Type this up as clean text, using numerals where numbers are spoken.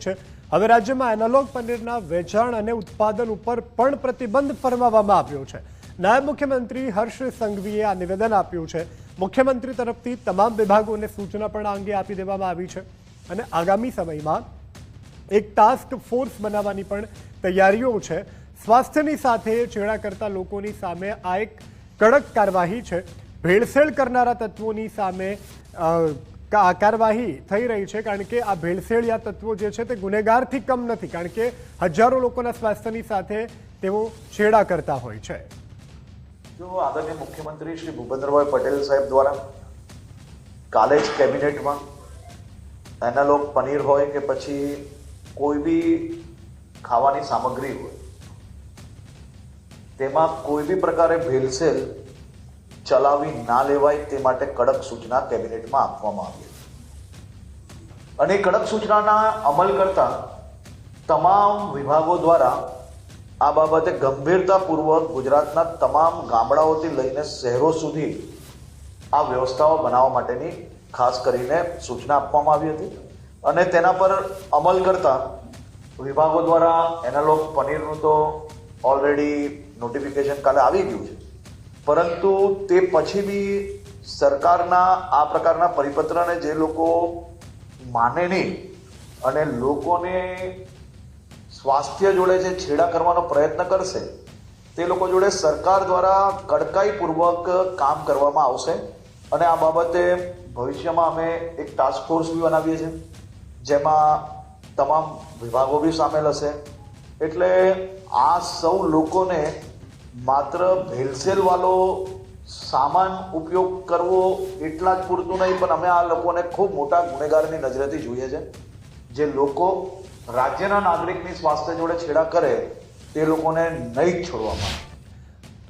છે। હવે રાજ્યમાં એનાલોગ પનીરના વેચાણ અને ઉત્પાદન ઉપર પણ પ્રતિબંધ ફરમાવવામાં આવ્યો છે। નાયબ મુખ્યમંત્રી હર્ષ સંઘવીએ આ નિવેદન આપ્યું છે। મુખ્યમંત્રી તરફથી તમામ વિભાગોને સૂચના પણ આ અંગે આપી દેવામાં આવી છે અને આગામી સમયમાં એક ટાસ્ક ફોર્સ બનાવવાની પણ તૈયારીઓ છે। સ્વાસ્થ્યની સાથે ચેડા કરતા લોકોની સામે આ એક કડક કાર્યવાહી છે। ભેળસેળ કરનારા તત્વોની સામે કાર્યવાહી થઈ રહી છે, કારણ કે આ ભેળસેળિયા તત્વો જે છે તે ગુનેગારથી કમ નથી, કારણ કે હજારો લોકોના સ્વાસ્થ્યની સાથે તેઓ છેડા કરતા હોય છે। जो आदरणीय मुख्यमंत्री श्री भूपेन्द्रभाई पटेल साहेब द्वारा काले ज कैबिनेट में एनालॉग पनीर होय के पछी कोई भी खावानी सामग्री होय तेमां कोई भी प्रकारे भेलसेल चलावी ना लेवाय ते माटे कड़क सूचना कैबिनेट में आपवामां आवी अने कड़क सूचनाना अमल करता तमाम विभागों द्वारा आ बाबते गंभीरतापूर्वक गुजरातना तमाम गामडाओथी लईने शहेरो सुधी आ व्यवस्थाओ बनाववा माटेनी खास करीने सूचना आपवामां आवी हती अने तेना पर अमल करता विभागों द्वारा एनालॉग पनीरनुं तो ऑलरेडी नोटिफिकेशन काले आवी गयुं छे, परंतु ते पछी बी सरकारना आ प्रकारना परिपत्रने जे लोको माने नहीं अने लोकोने स्वास्थ्य जोड़े जे छेड़ा करवानो प्रयत्न करशे ते लोको जोड़े सरकार द्वारा कड़काईपूर्वक काम करवामां आवशे अने आ बाबते भविष्यमां अमे एक टास्क फोर्स बी बनावीए छे जेमां तमाम विभागों बी सामेल हशे। एटले आ सौ लोकोने मात्र भेलसेल वालो सामान उपयोग करवो एटला ज पूरतुं नहीं, पण अमे आ लोकोने खूब मोटा गुनेगारनी नजरेथी जोईए छे। जे लोको राज्यना नागरिकनी स्वास्थ्य जोड़े छेड़ा करे ते लोकोने नहीं छोड़वामां।